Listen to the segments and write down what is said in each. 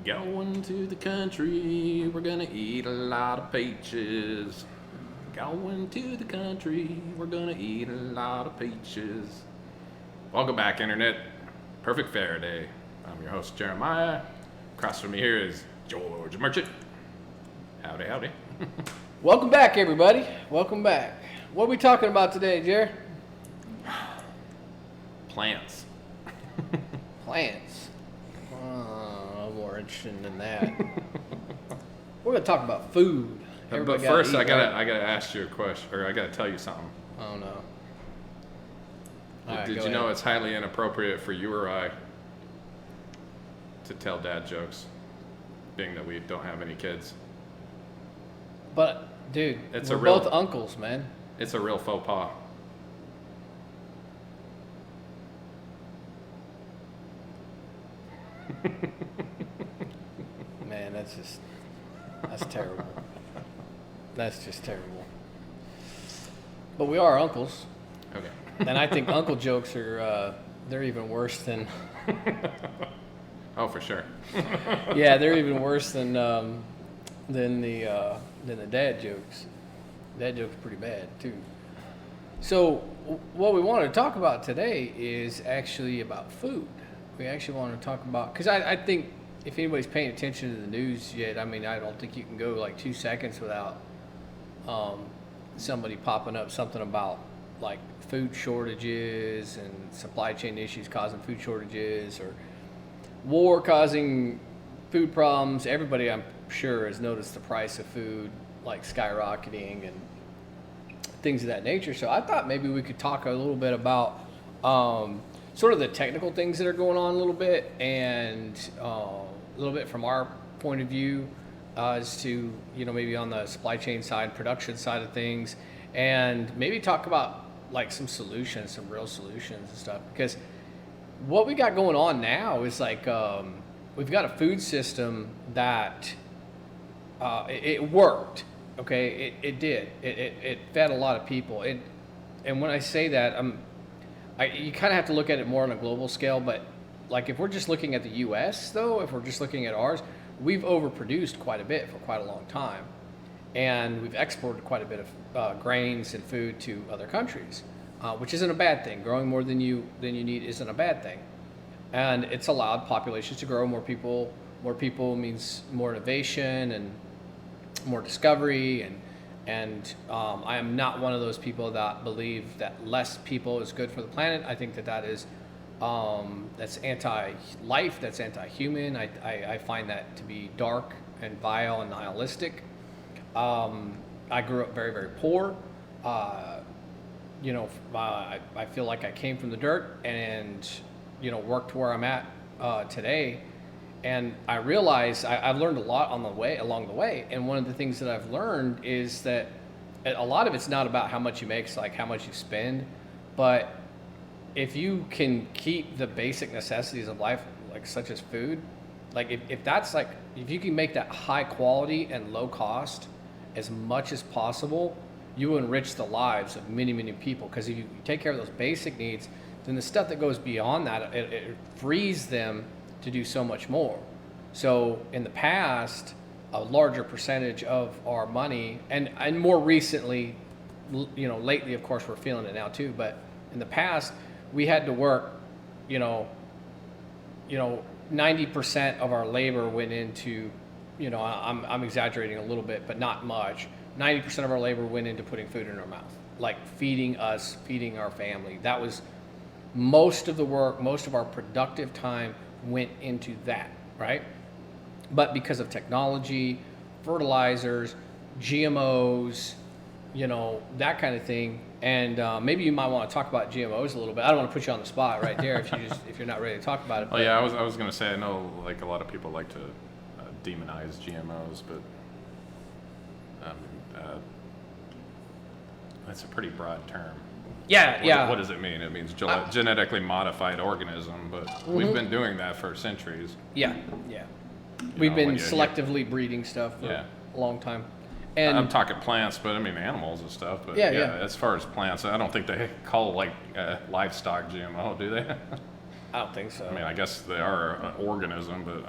Going to the country, we're gonna eat a lot of peaches. Going to the country, we're gonna eat a lot of peaches. Welcome back, Internet. Perfect Faraday. I'm your host, Jeremiah. Across from me here is George Merchant. Howdy, howdy. Welcome back, everybody. Welcome back. What are we talking about today, Jer? Plants. Plants. I'm more interested in that. We're gonna talk about food. But first, I gotta ask you a question, or I gotta tell you something. Oh no. Did you know it's highly inappropriate for you or I to tell dad jokes, being that we don't have any kids? But, dude, we're both uncles, man. It's a real faux pas. Man, that's terrible. That's just terrible. But we are uncles. Okay. And I think uncle jokes are, they're even worse than... Oh, for sure. Yeah, they're even worse than the dad jokes. Dad jokes are pretty bad, too. So what we wanted to talk about today is actually about food. We actually want to talk about, because I think if anybody's paying attention to the news yet, I mean, I don't think you can go like 2 seconds without somebody popping up something about like food shortages and supply chain issues causing food shortages, or war causing food problems. Everybody, I'm sure, has noticed the price of food like skyrocketing and things of that nature. So I thought maybe we could talk a little bit about sort of the technical things that are going on a little bit, and a little bit from our point of view as to, you know, maybe on the supply chain side, production side of things, and maybe talk about like some solutions, some real solutions and stuff. Because what we got going on now is like we've got a food system that it worked. Okay, it did. It fed a lot of people. And when I say that, you kind of have to look at it more on a global scale. But like if we're just looking at the U.S. though, if we're just looking at ours, we've overproduced quite a bit for quite a long time, and we've exported quite a bit of grains and food to other countries, which isn't a bad thing. Growing more than you need isn't a bad thing, and it's allowed populations to grow. More people means more innovation and more discovery, and I am not one of those people that believe that less people is good for the planet. I think that is that's anti-life, that's anti-human. I find that to be dark and vile and nihilistic. I grew up very, very poor. I feel like I came from the dirt and, you know, worked where I'm at today. And I realized I've learned a lot along the way. And one of the things that I've learned is that a lot of it's not about how much you make, it's like how much you spend. But if you can keep the basic necessities of life, like such as food, like if you can make that high quality and low cost as much as possible, you enrich the lives of many, many people. Because if you take care of those basic needs, then the stuff that goes beyond that, it frees them to do so much more. So in the past, a larger percentage of our money, and more recently, you know, lately, of course, we're feeling it now too, but in the past, we had to work, 90% of our labor went into, I'm exaggerating a little bit, but not much. 90% of our labor went into putting food in our mouth, like feeding us, feeding our family. That was most of the work, most of our productive time went into that, right? But because of technology, fertilizers, GMOs, that kind of thing, and maybe you might want to talk about GMOs a little bit. I don't want to put you on the spot right there if you're not ready to talk about it. Oh yeah, I was going to say, I know like a lot of people like to demonize GMOs, but that's a pretty broad term. Yeah. What does it mean? It means genetically modified organism, but we've been doing that for centuries. Yeah. We've been selectively breeding stuff for a long time. And I'm talking plants, but I mean animals and stuff. But yeah. As far as plants, I don't think they call like livestock GMO, do they? I don't think so. I mean, I guess they are an organism, but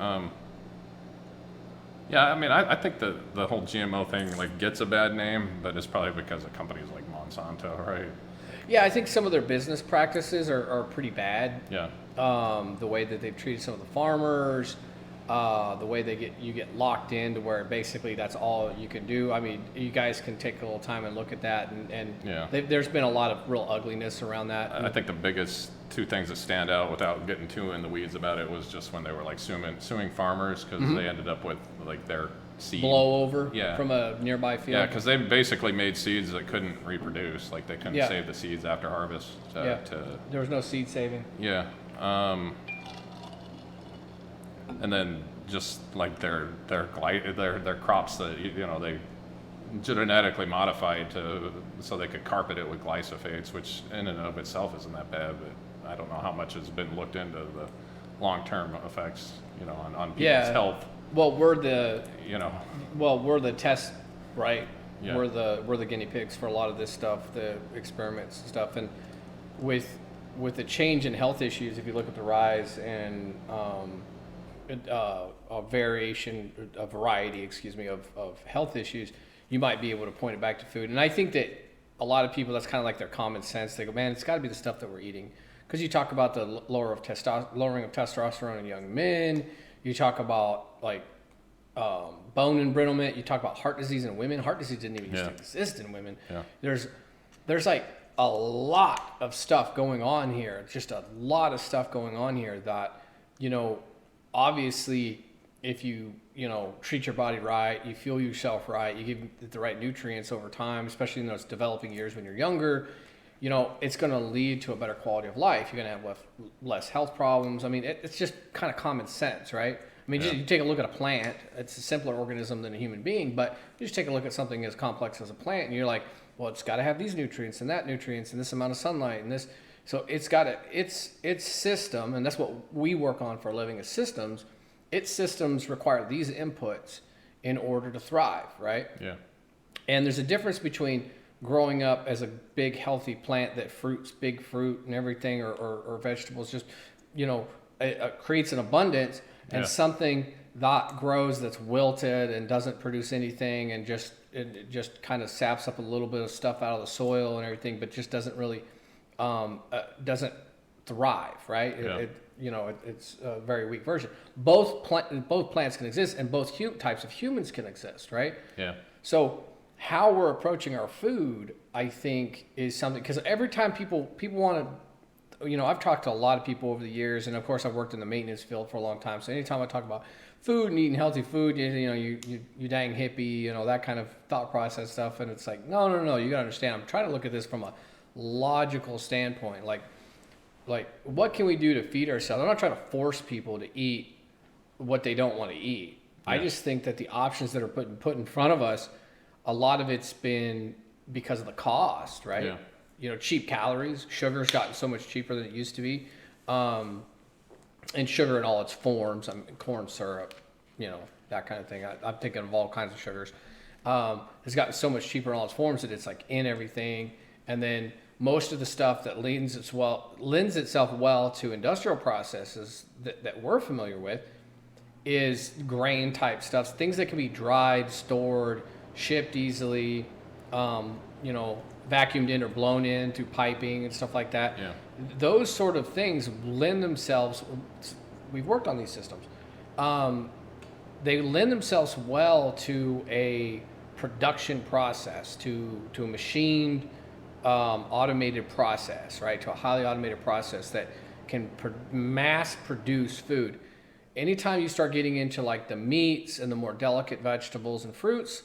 Yeah, I mean, I think the whole GMO thing like gets a bad name, but it's probably because of companies like Monsanto, right? Yeah, I think some of their business practices are pretty bad. Yeah. The way that they've treated some of the farmers, the way you get locked in to where basically that's all you can do. I mean, you guys can take a little time and look at that, and Yeah. there's been a lot of real ugliness around that. I think the biggest two things that stand out without getting too in the weeds about it was just when they were like suing farmers because they ended up with like their seed Blow over Yeah. from a nearby field. Yeah, because they basically made seeds that couldn't reproduce. Like they couldn't Yeah. save the seeds after harvest. Yeah. There was no seed saving. Yeah. And then just like their crops that they genetically modified so they could carpet it with glyphosates, which in and of itself isn't that bad, but I don't know how much has been looked into the long-term effects, on people's health. Well, we're the test, right? Yeah. We're the guinea pigs for a lot of this stuff, the experiments and stuff, and with the change in health issues, if you look at the rise in a variety, of health issues, you might be able to point it back to food. And I think that a lot of people, that's kind of like their common sense. They go, man, it's got to be the stuff that we're eating. Because you talk about the lowering of testosterone in young men. You talk about like bone embrittlement. You talk about heart disease in women. Heart disease didn't even used to exist in women. Yeah. There's like a lot of stuff going on here. Just a lot of stuff going on here that, obviously if you treat your body right, you fuel yourself right, you give it the right nutrients over time, especially in those developing years when you're younger, it's going to lead to a better quality of life. You're going to have less health problems. I mean, it's just kind of common sense, right? I mean, you take a look at a plant, it's a simpler organism than a human being, but you just take a look at something as complex as a plant and you're like, well, it's got to have these nutrients and that nutrients and this amount of sunlight and this. So it's got its system, and that's what we work on for a living, is systems. Its systems require these inputs in order to thrive, right? Yeah. And there's a difference between growing up as a big healthy plant that fruits big fruit and everything, or vegetables just, creates an abundance, and something that grows that's wilted and doesn't produce anything and it just kind of saps up a little bit of stuff out of the soil and everything, but just doesn't really doesn't thrive, right? It's a very weak version. Both plants can exist, and both types of humans can exist, right? Yeah. So how we're approaching our food, I think, is something, because every time people want to, I've talked to a lot of people over the years, and of course I've worked in the maintenance field for a long time. So anytime I talk about food and eating healthy food, you dang hippie, that kind of thought process stuff, and it's like, no, you gotta understand. I'm trying to look at this from a logical standpoint, like what can we do to feed ourselves? I'm not trying to force people to eat what they don't want to eat. Yeah. I just think that the options that are put in front of us, a lot of it's been because of the cost, right? Yeah. Cheap calories. Sugar's gotten so much cheaper than it used to be, and sugar in all its forms. I mean, corn syrup, that kind of thing. I'm thinking of all kinds of sugars. It's gotten so much cheaper in all its forms that it's like in everything, and then most of the stuff that lends itself well to industrial processes that we're familiar with is grain type stuff, things that can be dried, stored, shipped easily, vacuumed in or blown in through piping and stuff like that. Yeah. Those sort of things lend themselves, we've worked on these systems, they lend themselves well to a production process, to a machined, automated process, right? To a highly automated process that can mass produce food. Anytime you start getting into like the meats and the more delicate vegetables and fruits,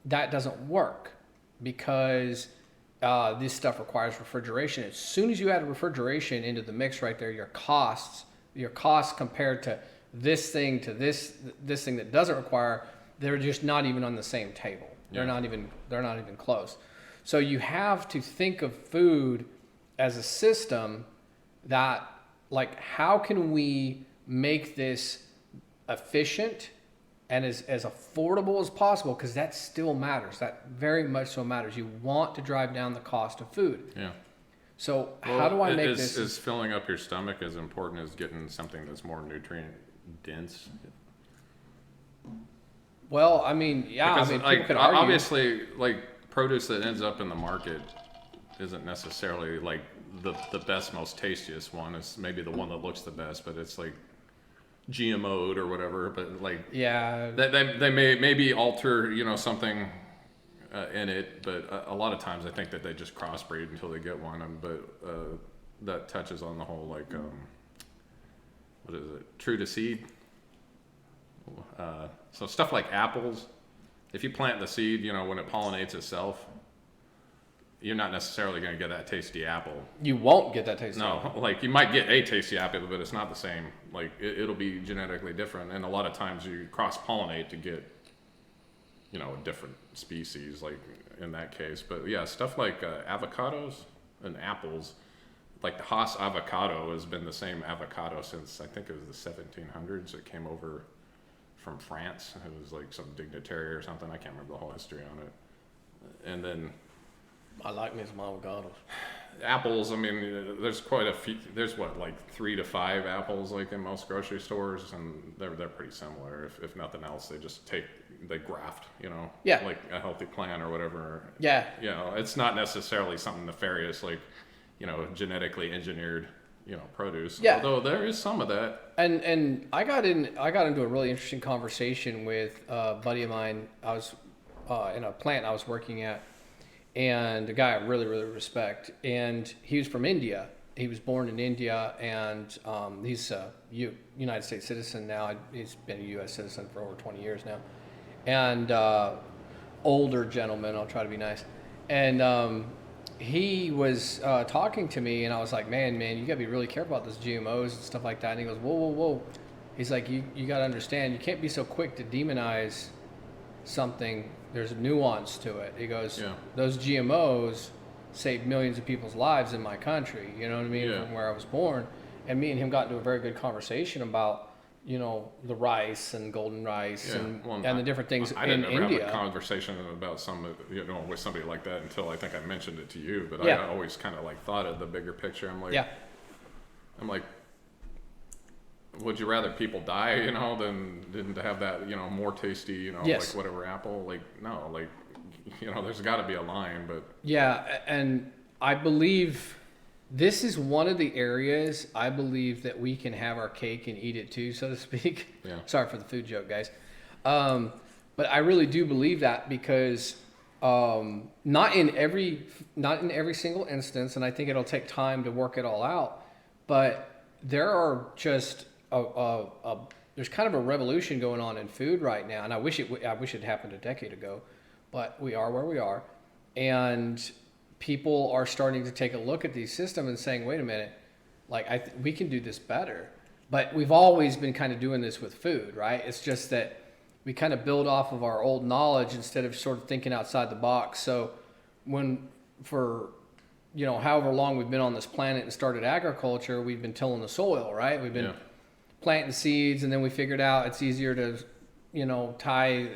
that doesn't work because this stuff requires refrigeration. As soon as you add refrigeration into the mix right there, your costs compared to this thing that doesn't require, they're just not even on the same table. They're not even close. So you have to think of food as a system that, like, how can we make this efficient and as affordable as possible? Because that still matters. That very much so matters. You want to drive down the cost of food. Yeah. So how do I make this? Is filling up your stomach as important as getting something that's more nutrient dense? Well, I mean, yeah, Because I mean, like people could argue. obviously, like produce that ends up in the market isn't necessarily like the best, most tastiest one. It's maybe the one that looks the best, but it's like GMO'd or whatever. But like Yeah, they may maybe alter something in it, but a lot of times I think that they just crossbreed until they get one. But that touches on the whole like what is it, true to seed. So stuff like apples, if you plant the seed, when it pollinates itself, you're not necessarily going to get that tasty apple. you won't get that taste. No, like you might get a tasty apple, but it's not the same. Like it'll be genetically different, and a lot of times you cross pollinate to get, a different species. Like in that case, but yeah, stuff like avocados and apples, like the Haas avocado has been the same avocado since I think it was the 1700s. It came over from France. It was like some dignitary or something. I can't remember the whole history on it. And then I like me some avocados. apples, I mean, there's quite a few. There's like 3 to 5 apples like in most grocery stores, and they're pretty similar. If nothing else, they graft, Yeah. like a healthy plant or whatever. Yeah. It's not necessarily something nefarious like, genetically engineered, produce. Yeah. Although there is some of that. And I got into a really interesting conversation with a buddy of mine. I was in a plant I was working at, and a guy I really, really respect. And he was from India. He was born in India, and he's a United States citizen now. He's been a U.S. citizen for over 20 years now. And older gentleman, I'll try to be nice. And he was talking to me, and I was like, man, you got to be really careful about those GMOs and stuff like that. And he goes, whoa. He's like, you got to understand, you can't be so quick to demonize something. There's a nuance to it. He goes, those GMOs saved millions of people's lives in my country, you know what I mean, from where I was born. And me and him got into a very good conversation about, the rice and golden rice and the different things I in didn't ever India. have a conversation about with somebody like that until I think I mentioned it to you. But I always kind of like thought of the bigger picture. I'm like, would you rather people die, than to have that, more tasty, like whatever apple? Like no, like there's got to be a line, but and I believe this is one of the areas I believe that we can have our cake and eat it too, so to speak. Yeah. Sorry for the food joke, guys. But I really do believe that because not in every single instance, and I think it'll take time to work it all out. But there are just there's kind of a revolution going on in food right now, and I wish it happened a decade ago, but we are where we are, and people are starting to take a look at these systems and saying, wait a minute, like we can do this better. But we've always been kind of doing this with food, right? It's just that we kind of build off of our old knowledge instead of sort of thinking outside the box. So for however long we've been on this planet and started agriculture, we've been tilling the soil, right? We've been planting seeds, and then we figured out it's easier to tie,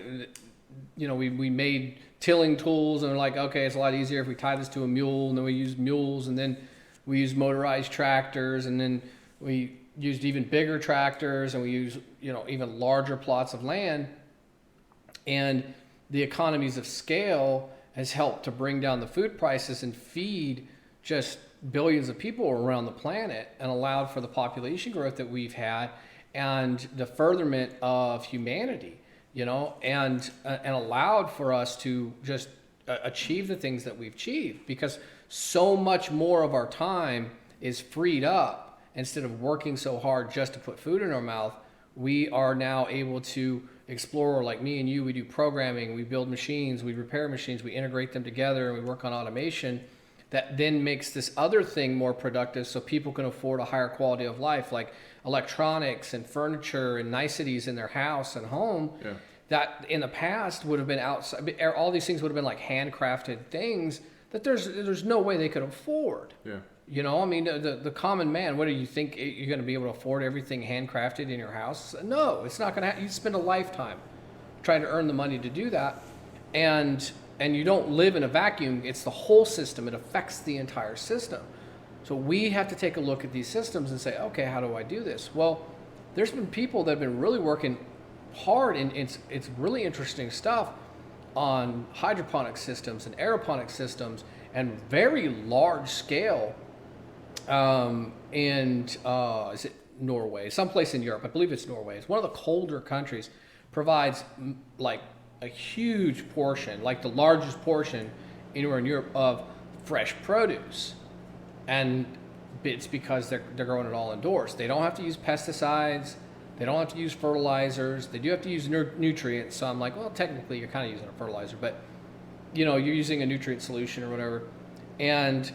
we made tilling tools, and we're like, okay, it's a lot easier if we tie this to a mule, and then we use mules, and then we use motorized tractors, and then we used even bigger tractors, and we use even larger plots of land. And the economies of scale has helped to bring down the food prices and feed just billions of people around the planet, and allowed for the population growth that we've had and the furtherment of humanity, and allowed for us to just achieve the things that we've achieved, because so much more of our time is freed up. Instead of working so hard just to put food in our mouth, we are now able to explore, like me and you, we do programming, we build machines, we repair machines, we integrate them together, and we work on automation that then makes this other thing more productive, so people can afford a higher quality of life, like electronics and furniture and niceties in their house and home. That in the past would have been outside. All these things would have been like handcrafted things that there's no way they could afford. I mean, the common man, what do you think, you're going to be able to afford everything handcrafted in your house? No, it's not going to. You spend a lifetime trying to earn the money to do that, and you don't live in a vacuum. It's the whole system. It affects the entire system. So we have to take a look at these systems and say, okay, how do I do this? Well, there's been people that have been really working hard, and it's really interesting stuff on hydroponic systems and aeroponic systems and very large scale. Is it Norway? Someplace in Europe, I believe it's Norway. It's one of the colder countries. Provides like a huge portion, like the largest portion anywhere in Europe of fresh produce, and it's because they're growing it all indoors. They don't have to use pesticides. They don't have to use fertilizers. They do have to use nutrients. So I'm like, well, technically you're kind of using a fertilizer, but you're using a nutrient solution or whatever. And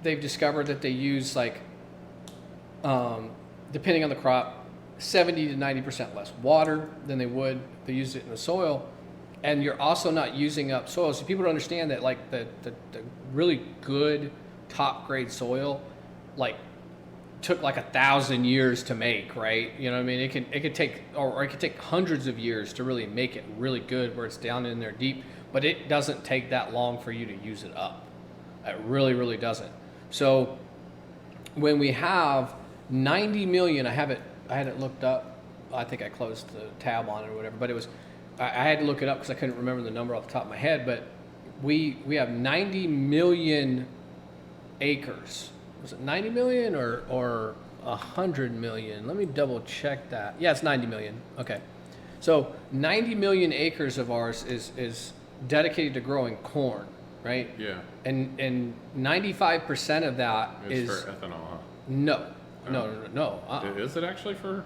they've discovered that they use like, depending on the crop, 70 to 90% less water than they would if they used it in the soil. And you're also not using up soil. So people don't understand that like the really good top grade soil, like took like 1,000 years to make, right? You know what I mean? It could take, or it could take hundreds of years to really make it really good where it's down in there deep, but it doesn't take that long for you to use it up. It really, really doesn't. So when we have 90 million, I had it looked up. I think I closed the tab on it or whatever, but I had to look it up because I couldn't remember the number off the top of my head, but we have 90 million acres. Was it 90 million or 100 million? Let me double check that. Yeah, it's 90 million. Okay. So 90 million acres of ours is dedicated to growing corn, right? Yeah. And 95% of that is for ethanol, huh? No. No. Is it actually for?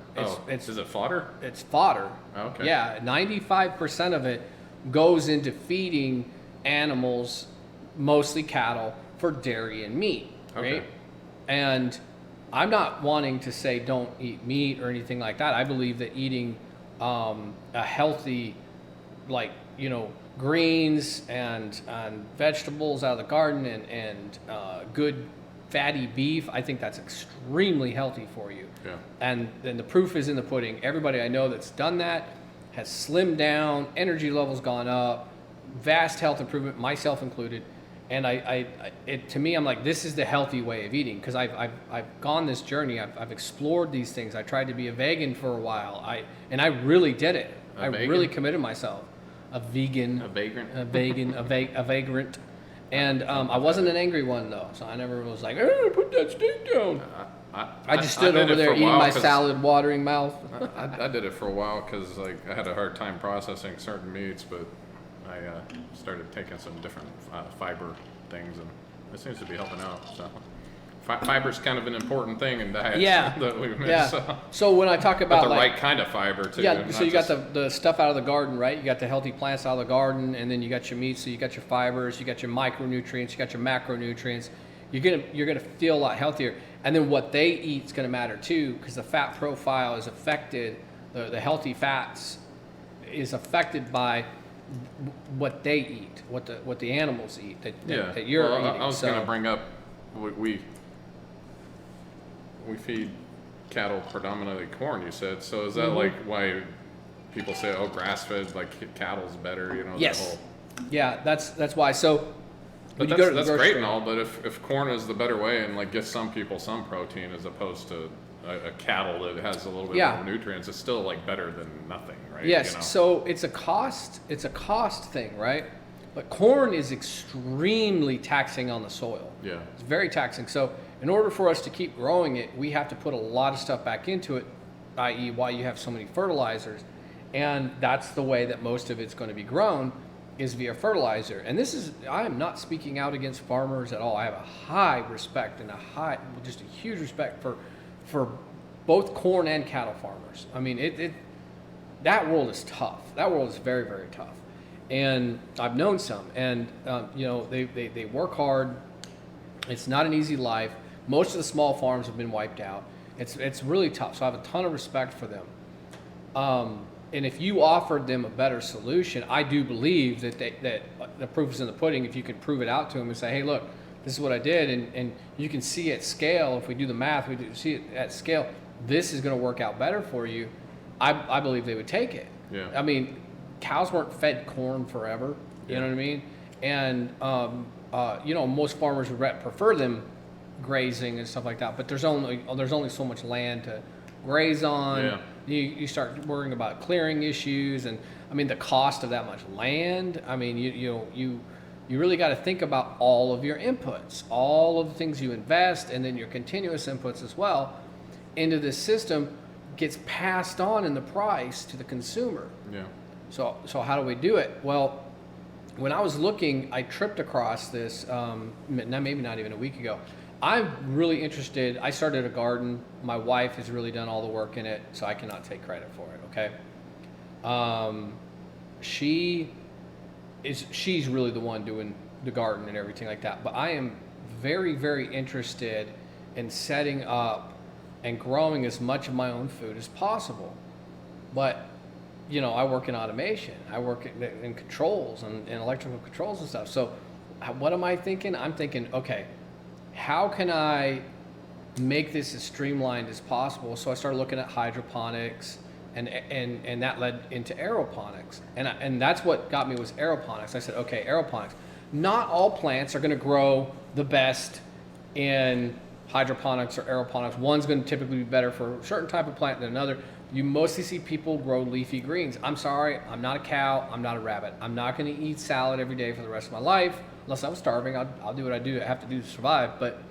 Is it fodder? It's fodder. Okay. Yeah, 95% of it goes into feeding animals, mostly cattle, for dairy and meat, right? Okay. And I'm not wanting to say don't eat meat or anything like that. I believe that eating a healthy, greens and vegetables out of the garden and good fatty beef, I think that's extremely healthy for you. Yeah. And then the proof is in the pudding. Everybody I know that's done that has slimmed down, energy levels gone up, vast health improvement, myself included. And to me, I'm like, this is the healthy way of eating, because I've gone this journey. I've explored these things. I tried to be a vegan for a while. I really did it. I really committed myself. A vagrant. And I wasn't an angry one though, so I never was like, put that steak down. I just stood over there eating my salad, watering mouth. I did it for a while because I had a hard time processing certain meats, but I started taking some different fiber things, and it seems to be helping out. So fiber's kind of an important thing in diets that we miss. Yeah. So when I talk about but the right kind of fiber too. Yeah. So you got the stuff out of the garden, right? You got the healthy plants out of the garden, and then you got your meat. So you got your fibers, you got your micronutrients, you got your macronutrients. You're gonna feel a lot healthier. And then what they eat is gonna matter too, because the fat profile is affected. The healthy fats is affected by what they eat, what the animals eat that you're eating. I was gonna bring up we feed cattle predominantly corn, you said. So is that like why people say, grass-fed, like cattle's better, Yes. Yeah, that's why. So but that's great and all, but if corn is the better way and gives some people some protein as opposed to a cattle that has a little bit more nutrients, it's still better than nothing, right? Yes. So it's a cost thing, right? But corn is extremely taxing on the soil. Yeah. It's very taxing. So in order for us to keep growing it, we have to put a lot of stuff back into it, i.e. why you have so many fertilizers. And that's the way that most of it's going to be grown, is via fertilizer. And I am not speaking out against farmers at all. I have a high respect and just a huge respect for both corn and cattle farmers. I mean, that world is tough. That world is very, very tough. And I've known some, and they work hard. It's not an easy life. Most of the small farms have been wiped out. It's really tough. So I have a ton of respect for them. And if you offered them a better solution, I do believe that the proof is in the pudding. If you could prove it out to them and say, hey, look, this is what I did, and you can see at scale, if we do the math, see it at scale, this is going to work out better for you, I believe they would take it. Yeah. I mean, cows weren't fed corn forever, you know what I mean? And, most farmers would prefer them grazing and stuff like that, but there's only so much land to graze on. Yeah. You start worrying about clearing issues, and I mean the cost of that much land. I mean you really got to think about all of your inputs, all of the things you invest, and then your continuous inputs as well into this system gets passed on in the price to the consumer. Yeah. So how do we do it? Well, when I was looking, I tripped across this, maybe not even a week ago. I'm really interested. I started a garden. My wife has really done all the work in it, so I cannot take credit for it, okay? She's really the one doing the garden and everything like that. But I am very, very interested in setting up and growing as much of my own food as possible. But I work in automation. I work in controls and electrical controls and stuff. So what am I thinking? I'm thinking, okay, how can I make this as streamlined as possible? So I started looking at hydroponics, and that led into aeroponics. And that's what got me was aeroponics. I said, okay, aeroponics. Not all plants are going to grow the best in hydroponics or aeroponics. One's going to typically be better for a certain type of plant than another. You mostly see people grow leafy greens. I'm sorry, I'm not a cow, I'm not a rabbit. I'm not going to eat salad every day for the rest of my life. Unless I'm starving, I'll do what I have to do to survive. But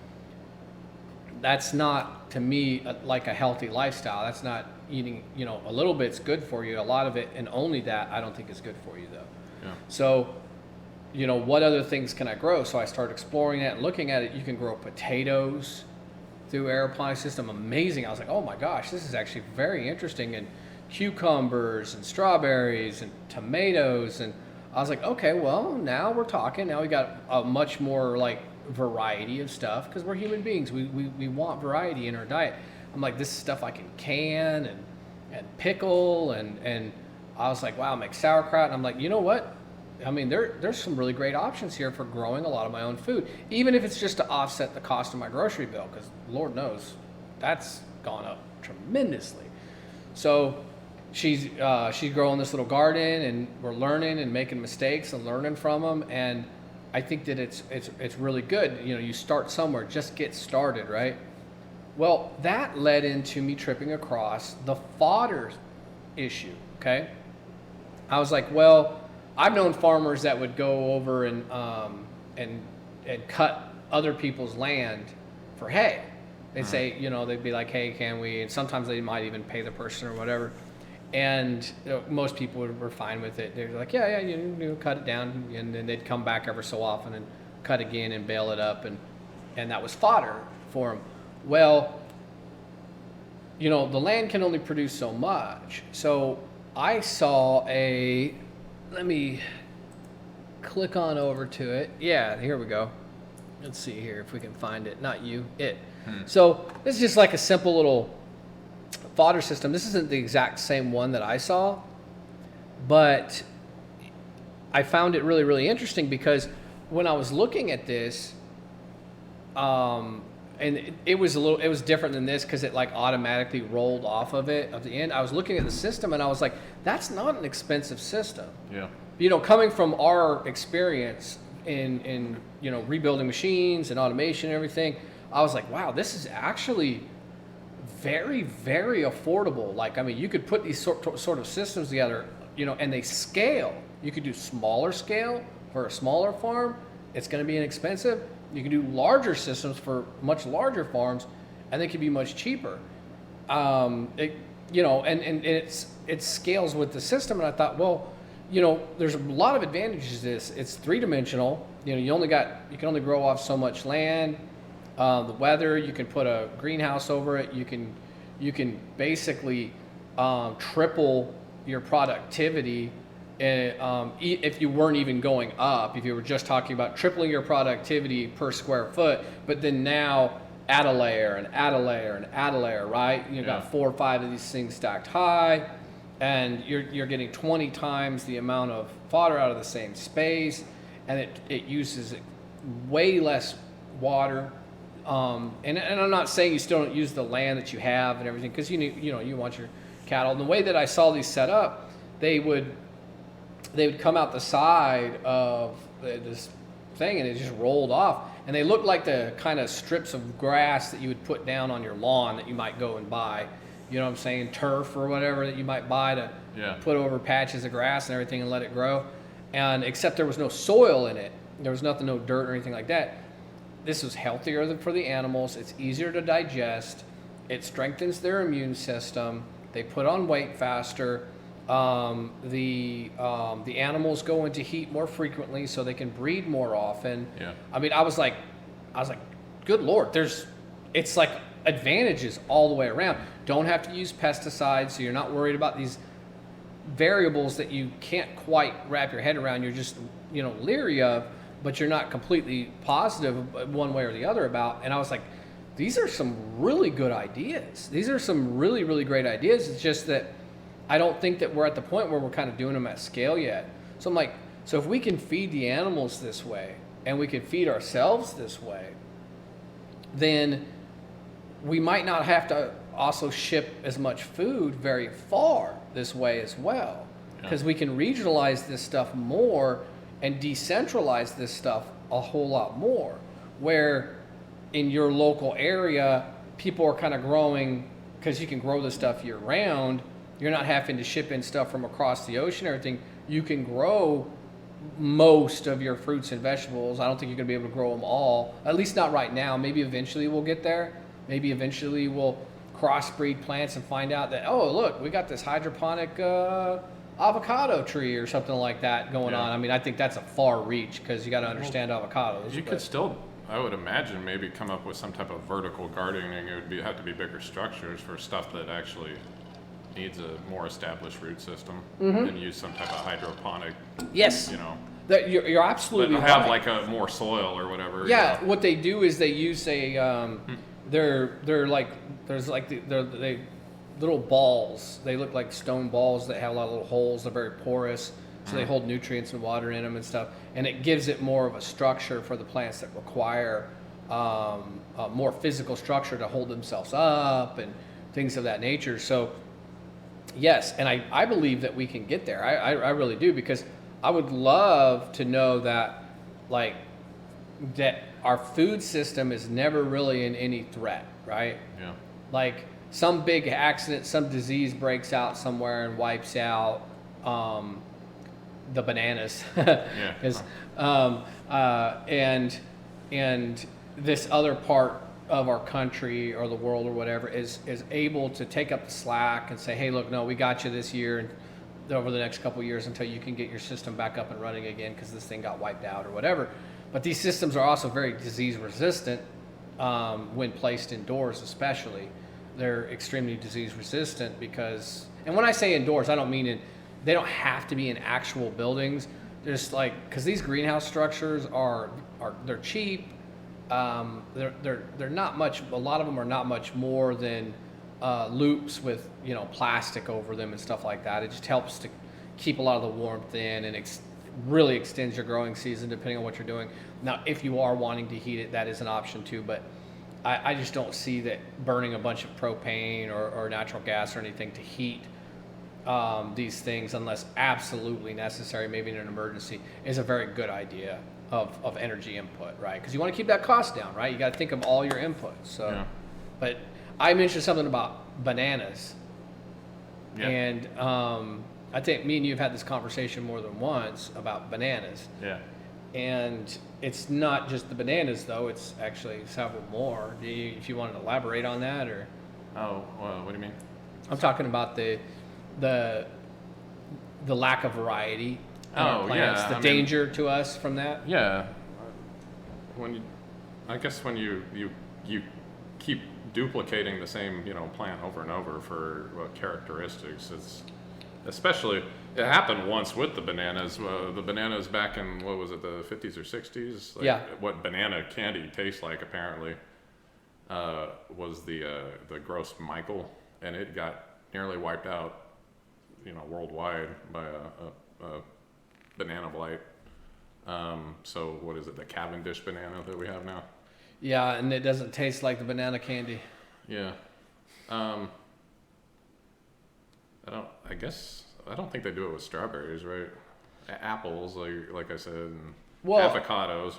that's not, to me, like a healthy lifestyle. That's not eating, a little bit's good for you. A lot of it, and only that, I don't think is good for you, though. Yeah. So, what other things can I grow? So I started exploring that and looking at it. You can grow potatoes through aeroponics system. Amazing. I was like, oh my gosh, this is actually very interesting. And cucumbers and strawberries and tomatoes. And I was like, okay, well, now we're talking. Now we got a much more variety of stuff, because we're human beings. We want variety in our diet. I'm like, this is stuff I can and pickle, and I was like, wow, make sauerkraut. And I'm like, you know what? I mean, there's some really great options here for growing a lot of my own food, even if it's just to offset the cost of my grocery bill, because Lord knows that's gone up tremendously. So she's growing this little garden, and we're learning and making mistakes and learning from them, and I think that it's really good. You start somewhere, just get started, right? Well, that led into me tripping across the fodder issue. Okay, I was like, well, I've known farmers that would go over and cut other people's land for hay. They'd say, they'd be like, hey, can we? And sometimes they might even pay the person or whatever. And most people were fine with it. They're like, yeah, you cut it down. And then they'd come back ever so often and cut again and bale it up. And that was fodder for them. Well, the land can only produce so much. So I saw let me click on over to it. Yeah, here we go. Let's see here if we can find it. Not you, it. So this is just like a simple little fodder system. This isn't the exact same one that I saw, but I found it really, really interesting, because when I was looking at this, and it was different than this, because it automatically rolled off of it at the end. I was looking at the system and I was like, that's not an expensive system. Yeah. Coming from our experience in rebuilding machines and automation and everything, I was like, wow, this is actually very, very affordable. You could put these sort of systems together, and they scale. You could do smaller scale for a smaller farm. It's going to be inexpensive. You can do larger systems for much larger farms, and they can be much cheaper. It scales with the system. And I thought, well, there's a lot of advantages to this. It's 3-dimensional. You can only grow off so much land. The weather, you can put a greenhouse over it. You can basically triple your productivity. If you weren't even going up, if you were just talking about tripling your productivity per square foot, but then now add a layer and add a layer and add a layer, right? You've got 4 or 5 of these things stacked high, and you're getting 20 times the amount of fodder out of the same space, and it uses way less water. And I'm not saying you still don't use the land that you have and everything, because you want your cattle. And the way that I saw these set up, they would come out the side of this thing, and it just rolled off, and they looked like the kind of strips of grass that you would put down on your lawn that you might go and buy. you know what I'm saying, turf or whatever that you might buy to put over patches of grass and everything and let it grow. And except there was no soil in it. There was nothing, no dirt or anything like that. This was healthier for the animals. It's easier to digest. It strengthens their immune system. They put on weight faster. The animals go into heat more frequently, so they can breed more often. Yeah. I mean, I was like, good Lord, it's like advantages all the way around. Don't have to use pesticides, so you're not worried about these variables that you can't quite wrap your head around. You're just, leery of, but you're not completely positive one way or the other about. And I was like, these are some really good ideas. These are some really, really great ideas. It's just that I don't think that we're at the point where we're kind of doing them at scale yet. So I'm like, so if we can feed the animals this way and we can feed ourselves this way, then we might not have to also ship as much food very far this way as well, because we can regionalize this stuff more and decentralize this stuff a whole lot more, where in your local area people are kind of growing, because you can grow this stuff year round. You're not having to ship in stuff from across the ocean and everything. You can grow most of your fruits and vegetables. I don't think you're going to be able to grow them all, at least not right now. Maybe eventually we'll get there. Maybe eventually we'll crossbreed plants and find out that, oh, look, we got this hydroponic avocado tree or something like that going on. I mean, I think that's a far reach, because you got to understand avocados. You could still, I would imagine, maybe come up with some type of vertical gardening. It would have to be bigger structures for stuff that actually needs a more established root system, and use some type of hydroponic. Yes. You're absolutely but right. have like a more soil or whatever. Yeah. What they do is they use a they're like, there's like they little balls. They look like stone balls that have a lot of little holes. They're very porous, so they hold nutrients and water in them and stuff. And it gives it more of a structure for the plants that require more physical structure to hold themselves up and things of that nature. So yes, and I believe that we can get there. I really do, because I would love to know that, like, that our food system is never really in any threat, right? Yeah. Like, some big accident, some disease breaks out somewhere and wipes out the bananas. And this other part of our country or the world or whatever is able to take up the slack and say, hey, look, no, we got you this year and over the next couple of years until you can get your system back up and running again, because this thing got wiped out or whatever. But these systems are also very disease resistant when placed indoors, especially. They're extremely disease resistant because, and when I say indoors, I don't mean they don't have to be in actual buildings. Just like, because these greenhouse structures they're cheap. They're not much. A lot of them are not much more than loops with plastic over them and stuff like that. It just helps to keep a lot of the warmth in, and really extends your growing season depending on what you're doing. Now, if you are wanting to heat it, that is an option too. But I just don't see that burning a bunch of propane or natural gas or anything to heat these things, unless absolutely necessary, maybe in an emergency, is a very good idea of energy input, right? Because you want to keep that cost down, right? You got to think of all your inputs. So, But I mentioned something about bananas, and I think me and you have had this conversation more than once about bananas. Yeah. And it's not just the bananas, though. It's actually several more. If you want to elaborate on that, or Oh, well, what do you mean? I'm talking about the lack of variety in our plants, the danger to us from that. Yeah. I guess when you keep duplicating the same plant over and over for characteristics, especially it happened once with the bananas. The bananas back in, what was it, the 50s or 60s? What banana candy tastes like apparently was the gross Michael, and it got nearly wiped out, worldwide by a banana blight. So what is it, the Cavendish banana that we have now? Yeah, and it doesn't taste like the banana candy. Yeah. I don't think they do it with strawberries, right? Apples, like I said, and avocados.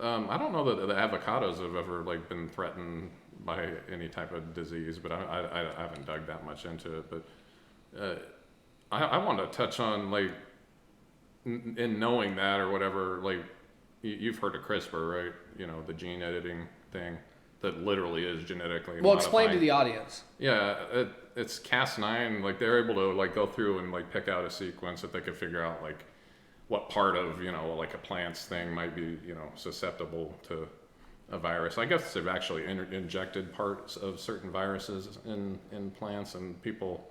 I don't know that the avocados have ever been threatened by any type of disease, but I haven't dug that much into it. But I want to touch on, like, in knowing that or whatever, like, you've heard of CRISPR, right? You know, the gene editing thing that literally is genetically Well, modified. explain to the audience. Yeah, it's Cas9. Like, they're able to, like, go through and, like, pick out a sequence that they could figure out, like, what part of, you know, like a plant's thing might be, you know, susceptible to a virus. I guess they've actually injected parts of certain viruses in plants, and people.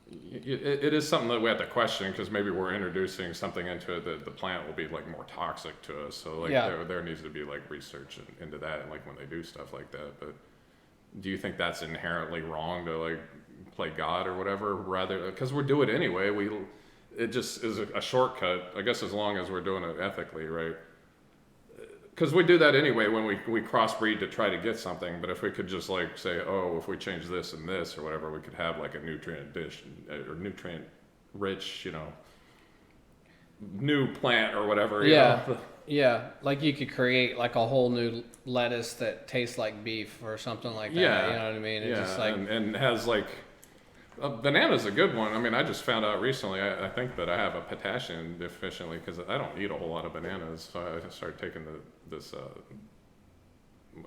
It is something that we have to question, because maybe we're introducing something into it that the plant will be, like, more toxic to us. So, like, there needs to be, like, research into that, and, like, when they do stuff like that. But do you think that's inherently wrong to, like, play God or whatever? Rather, because we do it anyway. It just is a shortcut, I guess, as long as we're doing it ethically, right? Because we do that anyway when we crossbreed to try to get something. But if we could just, like, say, oh, if we change this and this or whatever, we could have, like, a nutrient dish or nutrient rich, you know, new plant or whatever. Yeah. You know? Yeah. Like, you could create, like, a whole new lettuce that tastes like beef or something like that. Yeah. You know what I mean? Yeah. Just like, and has, like, banana's a good one. I mean, I just found out recently, I think that I have a potassium deficiency because I don't eat a whole lot of bananas. So I started taking this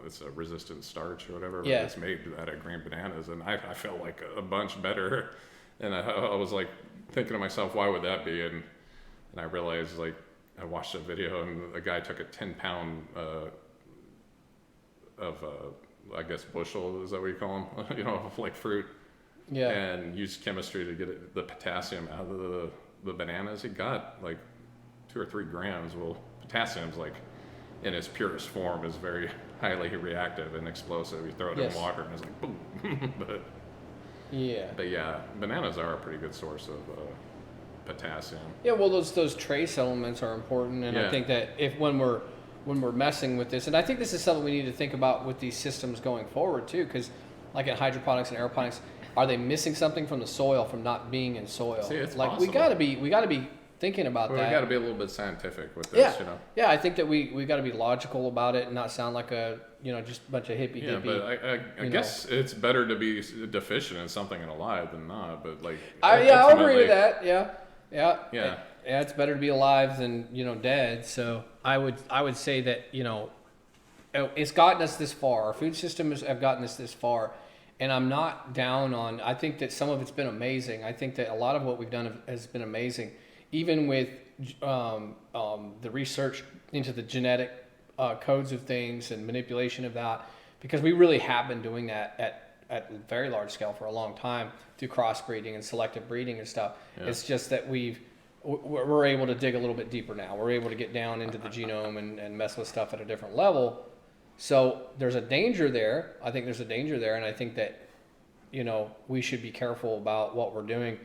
it's a resistant starch or whatever. Yeah. It's made out of green bananas, and I felt like a bunch better. And I was, like, thinking to myself, why would that be? And I realized, like, I watched a video, and a guy took a 10-pound of I guess bushel, is that what you call them? You know, of, like, fruit. yeah. And used chemistry to get the potassium out of the bananas. It got, like, 2 or 3 grams. Well, potassium's, like, in its purest form, is very highly reactive and explosive. You throw it Yes. in water and it's like boom. but yeah, bananas are a pretty good source of potassium. Yeah, well, those trace elements are important, and I Yeah. think that if when we're messing with this, and I think this is something we need to think about with these systems going forward too, because like in hydroponics and aeroponics, are they missing something from the soil from not being in soil? See, it's like possible. we gotta be thinking about Well, that. we got to be a little bit scientific with this, Yeah, you know. yeah, I think that we got to be logical about it and not sound like a just a bunch of hippie Yeah, dippy. but I guess it's better to be deficient in something and alive than not. But, like, I'll agree ultimately- with that. Yeah. Yeah. It's better to be alive than dead. So I would say that it's gotten us this far. Our food systems have gotten us this far, and I'm not down on. I think that some of it's been amazing. I think that a lot of what we've done has been amazing, even with the research into the genetic codes of things and manipulation of that, because we really have been doing that at very large scale for a long time through crossbreeding and selective breeding and stuff. Yeah. It's just that we're able to dig a little bit deeper now. We're able to get down into the genome and mess with stuff at a different level. So there's a danger there. I think there's a danger there, and I think that we should be careful about what we're doing.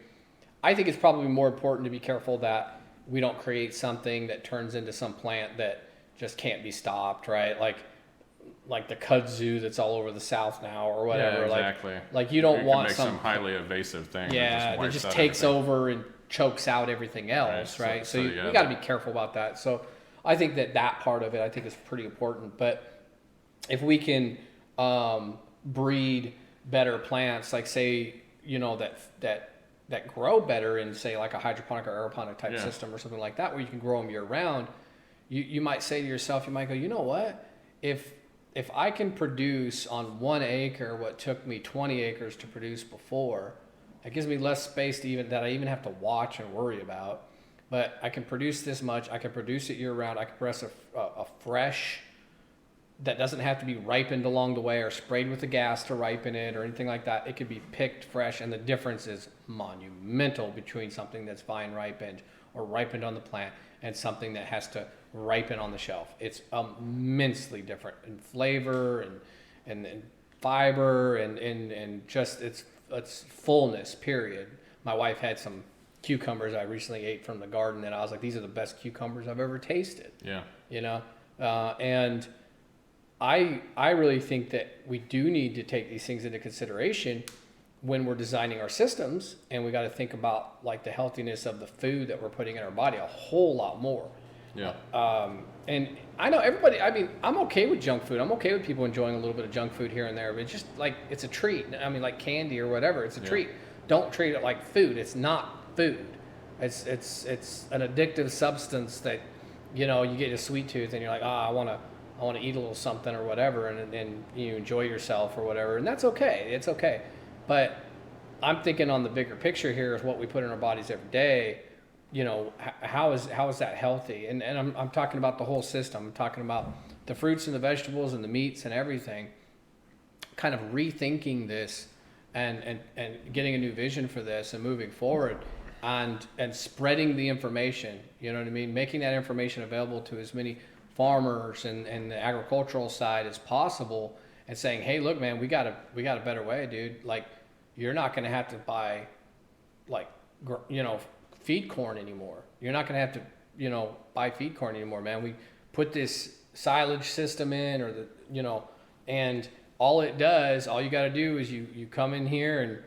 I think it's probably more important to be careful that we don't create something that turns into some plant that just can't be stopped, right? Like the kudzu that's all over the South now or whatever. Yeah, exactly. Like you don't can want make some highly evasive thing. that wipes just out takes everything. over and chokes out everything else, Right, right? so, So yeah, we got to be careful about that. So I think that part of it, I think, is pretty important. But if we can breed better plants, like say, that grow better in, say, like a hydroponic or aeroponic type Yeah. system or something like that, where you can grow them year round, you might say to yourself, you might go, you know what? If I can produce on 1 acre what took me 20 acres to produce before, it gives me less space that I even have to watch and worry about. But I can produce this much. I can produce it year round. I can produce a fresh that doesn't have to be ripened along the way or sprayed with the gas to ripen it or anything like that. It could be picked fresh, and the difference is monumental between something that's vine ripened or ripened on the plant and something that has to ripen on the shelf. It's immensely different in flavor and fiber and just its fullness, period. My wife had some cucumbers I recently ate from the garden, and I was like, these are the best cucumbers I've ever tasted. Yeah. And I really think that we do need to take these things into consideration when we're designing our systems, and we got to think about like the healthiness of the food that we're putting in our body a whole lot more. Yeah. And I know everybody, I mean, I'm okay with junk food. I'm okay with people enjoying a little bit of junk food here and there, but it's just like, it's a treat. I mean, like candy or whatever, it's a treat. Don't treat it like food. It's not food. It's an addictive substance that, you know, you get a sweet tooth and you're like, I want to eat a little something or whatever, and you enjoy yourself or whatever. And that's okay. It's okay. But I'm thinking on the bigger picture here is what we put in our bodies every day. You know, how is that healthy? And I'm talking about the whole system. I'm talking about the fruits and the vegetables and the meats and everything. Kind of rethinking this and getting a new vision for this and moving forward and spreading the information. You know what I mean? Making that information available to as many farmers and the agricultural side as possible, and saying, hey, look, man, we got a better way, dude. Like, you're not going to have to buy, like, you know, feed corn anymore. You're not going to have to, you know, buy feed corn anymore, man. We put this silage system in, or the, you know, and all it does, all you got to do is you come in here and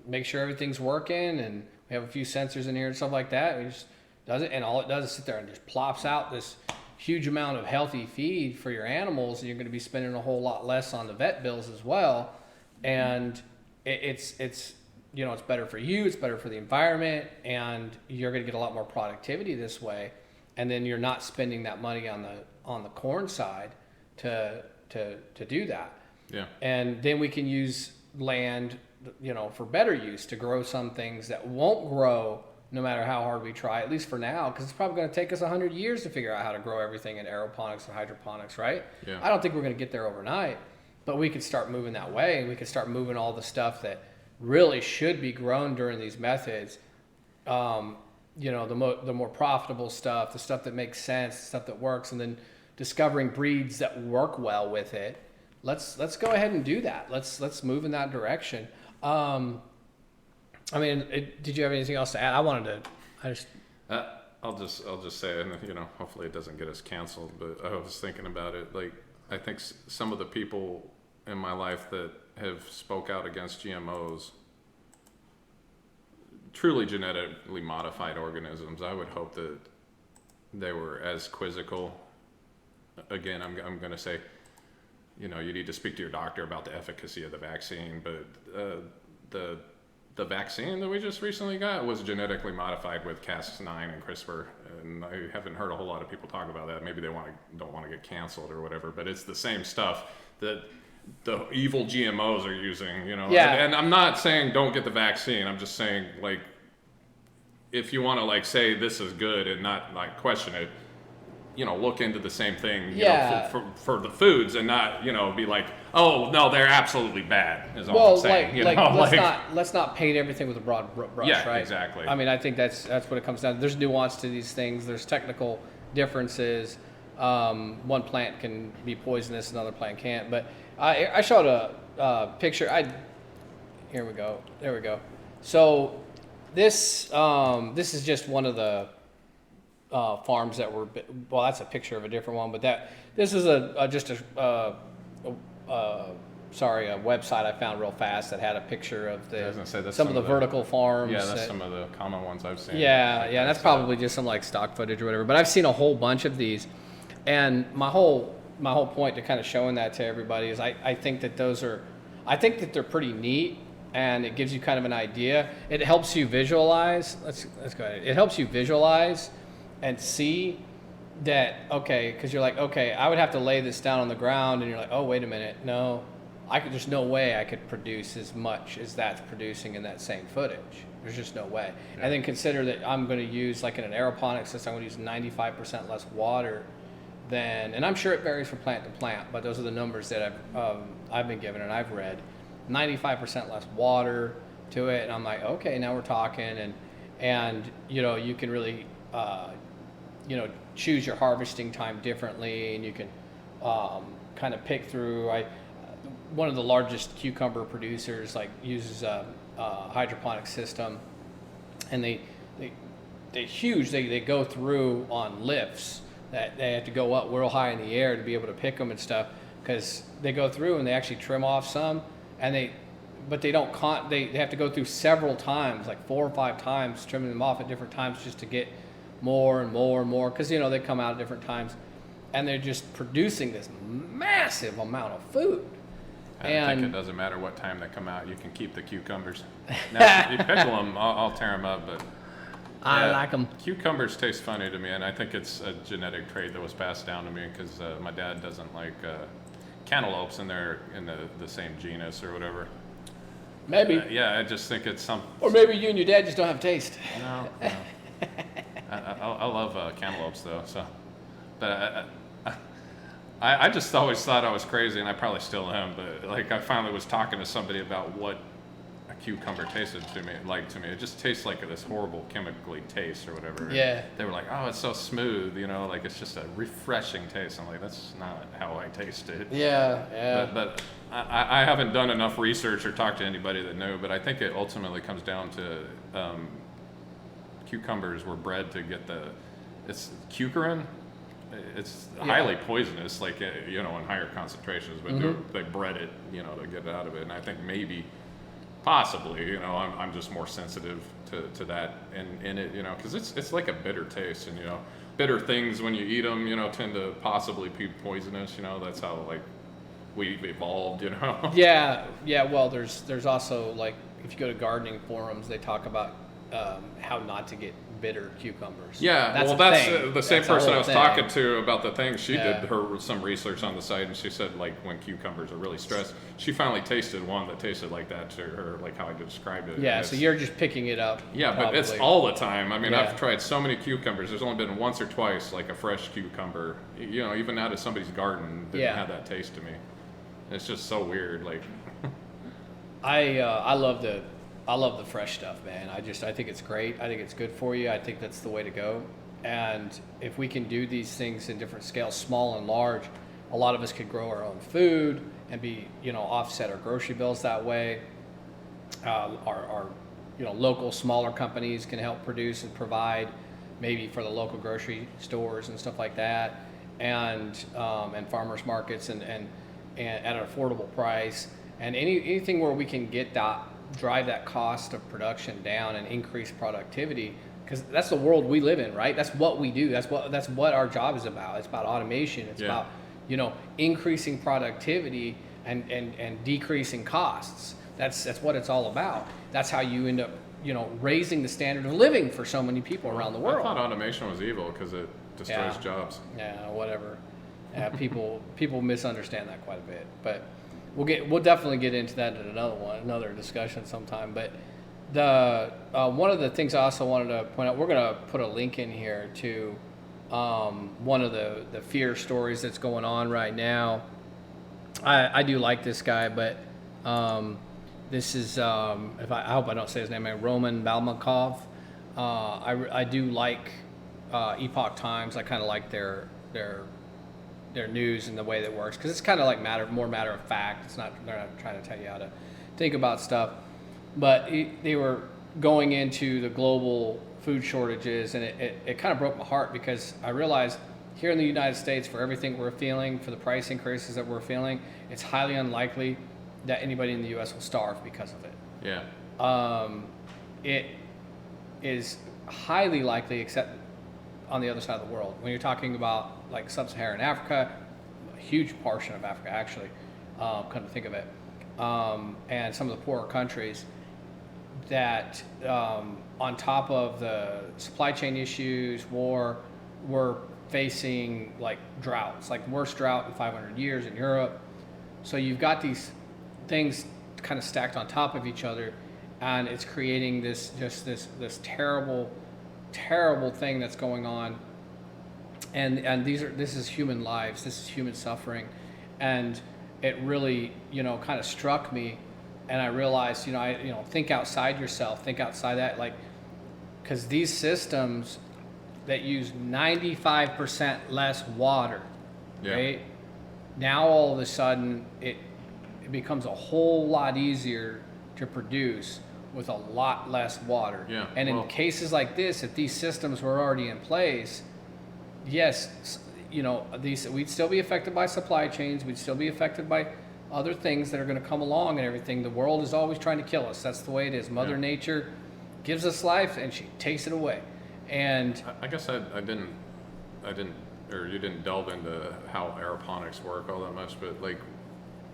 make sure everything's working, and we have a few sensors in here and stuff like that. It just does it, and all it does is sit there and just plops out this huge amount of healthy feed for your animals, and you're going to be spending a whole lot less on the vet bills as well. And it's you know, it's better for you, it's better for the environment, and you're going to get a lot more productivity this way. And then you're not spending that money on the corn side to do that. Yeah. And then we can use land, you know, for better use, to grow some things that won't grow no matter how hard we try, at least for now, because it's probably going to take us 100 years to figure out how to grow everything in aeroponics and hydroponics, right? Yeah. I don't think we're going to get there overnight, but we could start moving that way, and we could start moving all the stuff that really should be grown during these methods. You know, the more profitable stuff, the stuff that makes sense, the stuff that works, and then discovering breeds that work well with it. Let's go ahead and do that. Let's move in that direction. I mean, did you have anything else to add? I'll just say, and you know, hopefully it doesn't get us canceled, but I was thinking about it. Like, I think some of the people in my life that have spoke out against GMOs, truly genetically modified organisms, I would hope that they were as quizzical. Again, I'm going to say, you know, you need to speak to your doctor about the efficacy of the vaccine, but the vaccine that we just recently got was genetically modified with Cas9 and CRISPR, and I haven't heard a whole lot of people talk about that. Maybe they don't want to get canceled or whatever, but it's the same stuff that the evil GMOs are using, you know. Yeah. And I'm not saying don't get the vaccine. I'm just saying, like, if you want to, like, say this is good and not, like, question it, you know, look into the same thing, you know, for the foods, and not, you know, be like, oh no, they're absolutely bad, is all I'm saying. Let's not paint everything with a broad brush, yeah, right? Exactly. I mean, I think that's what it comes down to. There's nuance to these things. There's technical differences. One plant can be poisonous, another plant can't. But I showed a picture. Here we go. There we go. So this is just one of the farms that were, well, that's a picture of a different one, but this is a website I found real fast that had a picture of some of the vertical farms. Yeah, that's some of the common ones I've seen. Yeah, that's probably just some like stock footage or whatever. But I've seen a whole bunch of these, and my whole point to kind of showing that to everybody is I think that they're pretty neat, and it gives you kind of an idea. It helps you visualize. Let's go ahead. It helps you visualize and see that, okay, because you're like, okay, I would have to lay this down on the ground, and you're like, oh, wait a minute, no, there's no way I could produce as much as that's producing in that same footage. There's just no way. Yeah. And then consider that I'm going to use, like in an aeroponics system, I'm going to use 95% less water than, and I'm sure it varies from plant to plant, but those are the numbers that I've been given and I've read. 95% less water to it, and I'm like, okay, now we're talking, and you know, you can really you know, choose your harvesting time differently, and you can kind of pick through. One of the largest cucumber producers uses a hydroponic system, and they go through on lifts that they have to go up real high in the air to be able to pick them and stuff, because they go through and they actually trim off some, and they have to go through several times, like 4 or 5 times, trimming them off at different times just to get more and more and more, because they come out at different times, and they're just producing this massive amount of food. I think it doesn't matter what time they come out. You can keep the cucumbers. Now, if you pickle them, I'll tear them up, but I like them. Cucumbers taste funny to me, and I think it's a genetic trait that was passed down to me because my dad doesn't like cantaloupes, and they're in the same genus or whatever. Maybe. Yeah, I just think it's some. Or maybe you and your dad just don't have taste. No. I love cantaloupes though. So, but I just always thought I was crazy, and I probably still am. But like, I finally was talking to somebody about what a cucumber tasted to me. It just tastes like this horrible chemically taste or whatever. Yeah. They were like, "Oh, it's so smooth, like it's just a refreshing taste." I'm like, "That's not how I taste it." Yeah. But I haven't done enough research or talked to anybody that knew. But I think it ultimately comes down to cucumbers were bred to get it's cucurin. It's highly poisonous, in higher concentrations, but they bred it, to get it out of it. And I think maybe, possibly, I'm just more sensitive to that in it, because it's like a bitter taste, and bitter things when you eat them, tend to possibly be poisonous. That's how we've evolved, Yeah. Well, there's also if you go to gardening forums, they talk about how not to get bitter cucumbers. Yeah, that's the same person I was talking to about the thing. She did some research on the site, and she said when cucumbers are really stressed, she finally tasted one that tasted like that to her, like how I described it. Yeah, so you're just picking it up. Yeah, probably. But it's all the time. I mean, I've tried so many cucumbers. There's only been once or twice a fresh cucumber, even out of somebody's garden, didn't have that taste to me. It's just so weird. I love the fresh stuff, man. I think it's great. I think it's good for you. I think that's the way to go. And if we can do these things in different scales, small and large, a lot of us could grow our own food and be, offset our grocery bills that way. Our local smaller companies can help produce and provide, maybe for the local grocery stores and stuff like that, and farmers markets and at an affordable price, and anything where we can drive that cost of production down and increase productivity, because that's the world we live in, right? That's what we do. That's what our job is about. It's about automation. It's about increasing productivity and decreasing costs. That's what it's all about. That's how you end up raising the standard of living for so many people around the world. I thought automation was evil because it destroys jobs. Yeah, whatever. Yeah, people misunderstand that quite a bit, but we'll definitely get into that in another discussion sometime. But the one of the things I also wanted to point out, we're going to put a link in here to one of the fear stories that's going on right now. I do like this guy, but this is I hope I don't say his name, Roman Balmakov. I do like Epoch Times. I kind of like their news and the way that it works, because it's kind of more matter of fact. They're not trying to tell you how to think about stuff. But they were going into the global food shortages, and it kind of broke my heart, because I realized here in the United States, for everything we're feeling, for the price increases that we're feeling, it's highly unlikely that anybody in the U.S. will starve because of it. Yeah. It is highly likely, except on the other side of the world. When you're talking about sub-Saharan Africa, a huge portion of Africa actually, come to think of it, and some of the poorer countries, that on top of the supply chain issues, war, we're facing droughts, worst drought in 500 years in Europe. So you've got these things kind of stacked on top of each other, and it's creating this terrible thing that's going on. And this is human lives, this is human suffering, and it really kind of struck me, and I realized think outside yourself, think outside that, because these systems that use 95% less water, right? Now all of a sudden it becomes a whole lot easier to produce with a lot less water. Yeah. And in cases like this, if these systems were already in place, yes, we'd still be affected by supply chains. We'd still be affected by other things that are going to come along and everything. The world is always trying to kill us. That's the way it is. Mother Nature gives us life, and she takes it away. And I guess I didn't, or you didn't delve into how aeroponics work all that much, but like,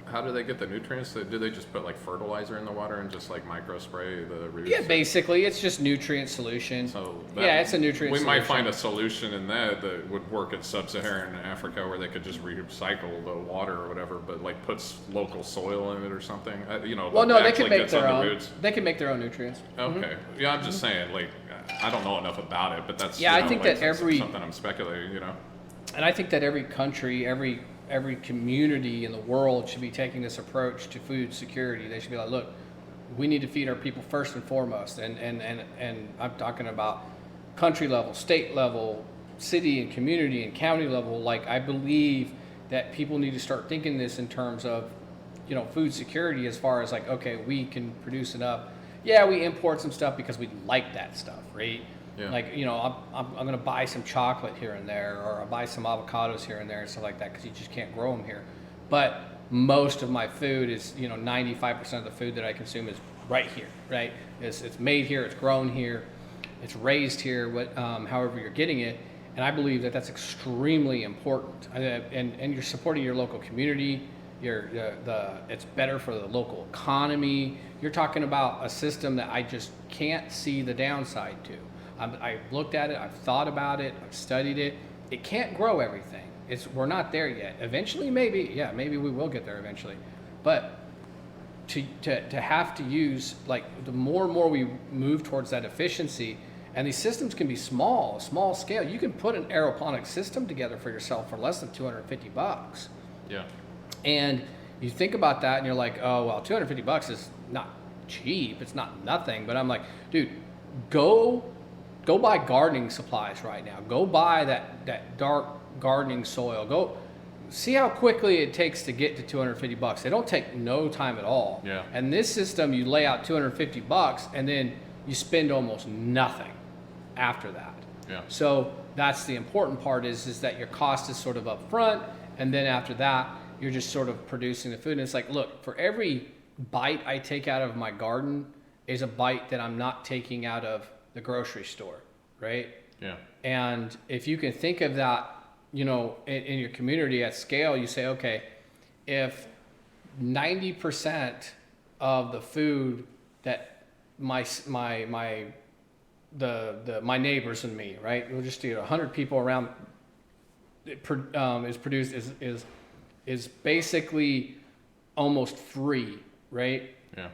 how do they get the nutrients? Do they just put like fertilizer in the water and just like micro spray the roots? yeah, basically it's just nutrient solution. So yeah, it's a nutrient we solution. might find a solution in that would work in sub-Saharan Africa where they could just recycle the water or whatever, but like puts local soil in it or something. Well, no, they can actually make gets their on the own. roots. They can make their own nutrients. Okay. Yeah, I'm just saying, like, I don't know enough about it, but that's Yeah, I think like, that something I'm speculating. And I think that every country, every community in the world should be taking this approach to food security. They should be like, look, we need to feed our people first and foremost. And I'm talking about country level, state level, city and community and county level. Like, I believe that people need to start thinking this in terms of, food security, as far as like, okay, we can produce enough. Yeah, we import some stuff because we like that stuff, right? Yeah. Like, I'm going to buy some chocolate here and there, or I'll buy some avocados here and there and stuff like that because you just can't grow them here. But most of my food is, 95% of the food that I consume is right here, right? It's made here, it's grown here, it's raised here, however you're getting it. And I believe that that's extremely important. And you're supporting your local community. It's better for the local economy. You're talking about a system that I just can't see the downside to. I've looked at it, I've thought about it, I've studied it. It can't grow everything. We're not there yet. Eventually, maybe we will get there eventually. But to have to use, like, the more and more we move towards that efficiency, and these systems can be small scale. You can put an aeroponic system together for yourself for less than $250. Yeah. And you think about that and you're like, oh, well, $250 is not cheap. It's not nothing. But I'm like, dude, go buy gardening supplies right now. Go buy that dark gardening soil. Go see how quickly it takes to get to $250. They don't take no time at all. Yeah. And this system, you lay out $250 and then you spend almost nothing after that. Yeah. So that's the important part is that your cost is sort of up front, and then after that, you're just sort of producing the food. And it's like, look, for every bite I take out of my garden is a bite that I'm not taking out of the grocery store, right? Yeah. And if you can think of that, in your community at scale, you say, okay, if 90% of the food that my neighbors and me, right? We'll just do 100 people around. Is produced is basically almost free, right? Yeah.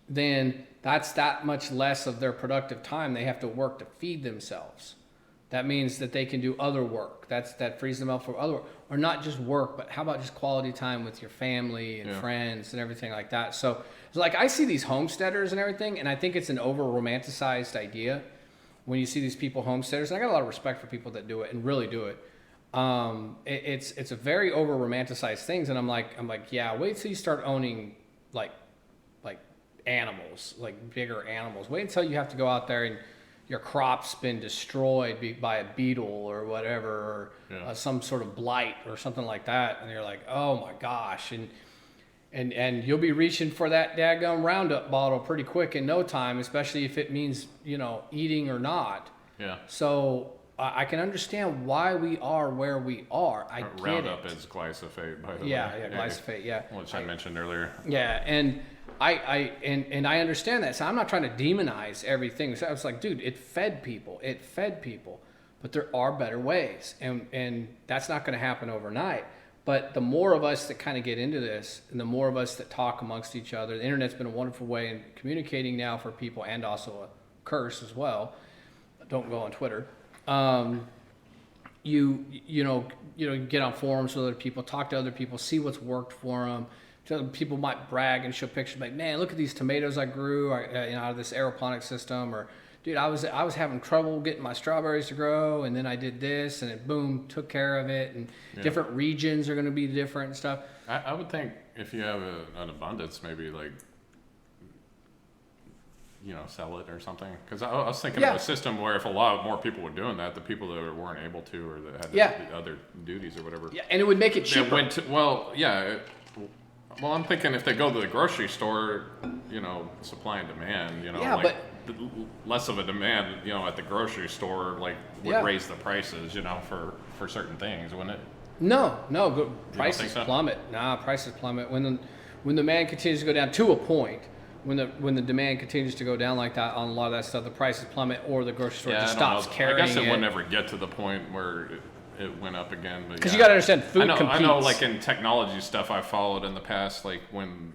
Then that's that much less of their productive time they have to work to feed themselves. That means that they can do other work. That frees them up for other work, or not just work, but how about just quality time with your family and friends and everything like that. So like, I see these homesteaders and everything, and I think it's an over romanticized idea when you see these people homesteaders. And I got a lot of respect for people that do it and really do it. It's a very over romanticized things, and I'm like, yeah, wait till you start owning like animals, like bigger animals. Wait until you have to go out there and your crop's been destroyed by a beetle or whatever, or some sort of blight or something like that, and you're like, oh my gosh, and you'll be reaching for that daggum Roundup bottle pretty quick in no time, especially if it means eating or not. Yeah. So I can understand why we are where we are. I get Roundup it. is glyphosate, by the way. Yeah, glyphosate, yeah. Which I mentioned earlier. Yeah, and I understand that. So I'm not trying to demonize everything. So I was like, dude, it fed people. But there are better ways. And that's not going to happen overnight. But the more of us that kind of get into this, and the more of us that talk amongst each other, the internet's been a wonderful way in communicating now for people, and also a curse as well. Don't go on Twitter. You get on forums with other people, talk to other people, see what's worked for them. So people might brag and show pictures like, man, look at these tomatoes I grew out of this aeroponic system, or dude, I was having trouble getting my strawberries to grow, and then I did this, and it boom took care of it. And different regions are going to be different and stuff. I would think if you have an abundance, maybe like sell it or something. Because I was thinking of a system where if a lot more people were doing that, the people that weren't able to, or that had other duties or whatever. Yeah, and it would make it cheaper. Well, I'm thinking if they go to the grocery store, supply and demand, less of a demand, at the grocery store, like would Yeah. raise the prices, for certain things, wouldn't it? No, think prices so? plummet. Nah, prices plummet when the demand continues to go down to a point. When the demand continues to go down like that on a lot of that stuff, the prices plummet, or the grocery store just I don't stops know. carrying I guess it would it. never get to the point where it went up again. Because you got to understand, food I competes. know, like in technology stuff I've followed in the past, like when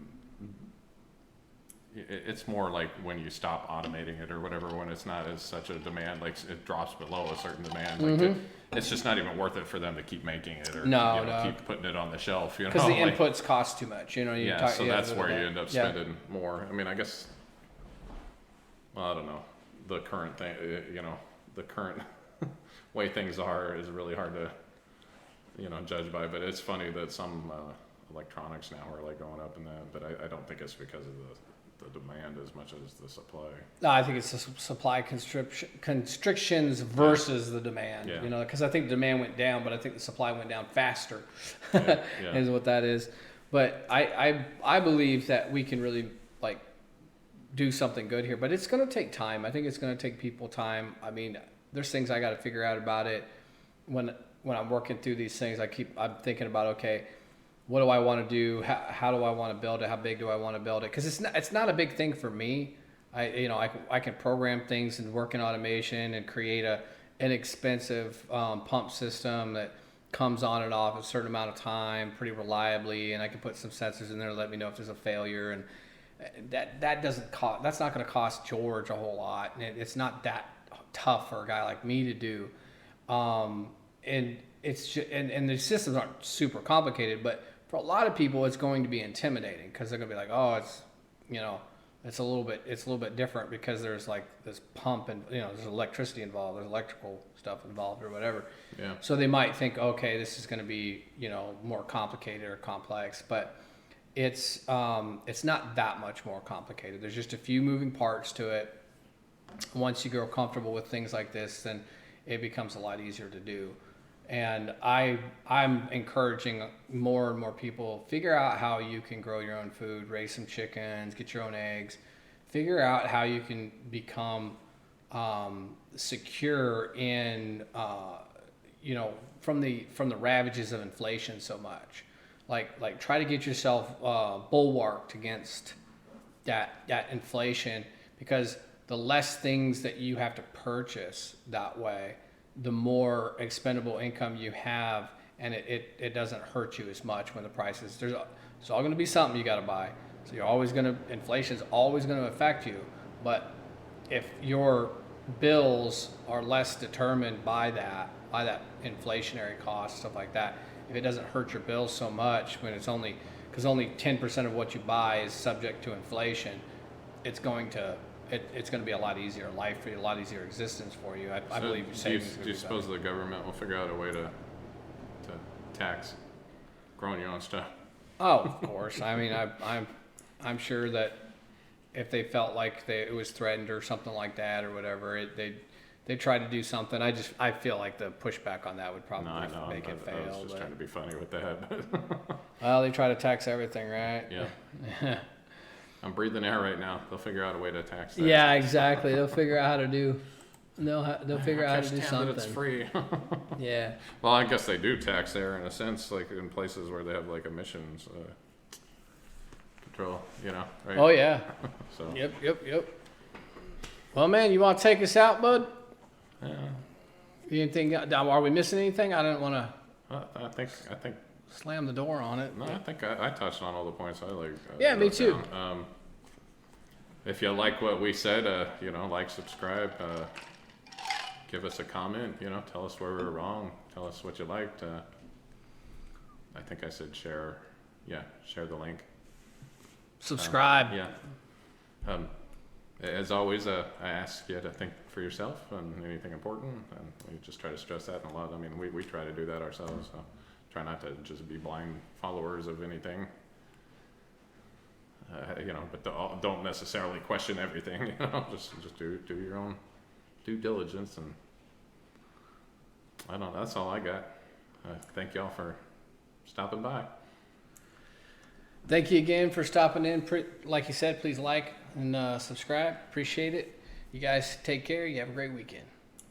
it's more like when you stop automating it or whatever, when it's not as such a demand, like it drops below a certain demand, like it's just not even worth it for them to keep making it or No. keep putting it on the shelf, Because the inputs cost too much. So that's where you end up spending more. I mean, I guess, well, I don't know, the current thing, the current way things are is really hard to, judge by. But it's funny that some electronics now are like going up in that, but I don't think it's because of the demand as much as the supply. No, I think it's the supply constrictions versus the demand. Yeah. Because I think the demand went down, but I think the supply went down faster. Yeah. Is what that is. But I believe that we can really like do something good here, but it's going to take time. I think it's going to take people time. I mean, there's things I got to figure out about it. When I'm working through these things, I'm thinking about, okay, what do I want to do? How do I want to build it? How big do I want to build it? Because it's not a big thing for me. I can program things and work in automation and create an inexpensive pump system that comes on and off a certain amount of time pretty reliably, and I can put some sensors in there to let me know if there's a failure, and that doesn't cost. That's not going to cost George a whole lot, and it's not that tough for a guy like me to do. And it's just, and the systems aren't super complicated, but for a lot of people, it's going to be intimidating because they're going to be like, oh, it's a little bit different because there's like this pump and there's electricity involved, there's electrical stuff involved or whatever. Yeah. So they might think, okay, this is going to be more complicated or complex, but it's not that much more complicated. There's just a few moving parts to it. Once you grow comfortable with things like this, then it becomes a lot easier to do. And I'm encouraging more and more people, figure out how you can grow your own food, raise some chickens, get your own eggs, figure out how you can become secure in from the ravages of inflation so much. Like try to get yourself bulwarked against that inflation, because the less things that you have to purchase that way, the more expendable income you have, and it doesn't hurt you as much when the prices, there's all going to be something you got to buy. So inflation's always going to affect you. But if your bills are less determined by that inflationary cost, stuff like that, if it doesn't hurt your bills so much when it's only 10% of what you buy is subject to inflation, it's going to be a lot easier life for you, a lot easier existence for you. I believe savings. Do you suppose the government will figure out a way to tax growing your own stuff? Oh, of course. I mean, I'm sure that if they felt like it was threatened or something like that or whatever, they try to do something. I feel like the pushback on that would probably make it fail. I was just trying to be funny with that. Well, they try to tax everything, right? Yeah. I'm breathing air right now. They'll figure out a way to tax that. Yeah, exactly. They'll figure out how to do. They'll figure out how to do something. That it's free. Yeah. Well, I guess they do tax air in a sense, like in places where they have like emissions control. Right? Oh yeah. So. Yep. Well, man, you want to take us out, bud? Yeah. Anything? Are we missing anything? I didn't want to. I think. Slam the door on it. No, I think I touched on all the points I like. Yeah, me too. If you like what we said, like, subscribe, give us a comment, tell us where we were wrong, tell us what you liked. I think I said share the link. Subscribe. Yeah. As always, I ask you to think for yourself on anything important, and we just try to stress that a lot. I mean, we try to do that ourselves, so try not to just be blind followers of anything. But don't necessarily question everything. Just do your own due diligence, and I don't know. That's all I got. Thank y'all for stopping by. Thank you again for stopping in. Like you said, please like and subscribe. Appreciate it. You guys take care. You have a great weekend.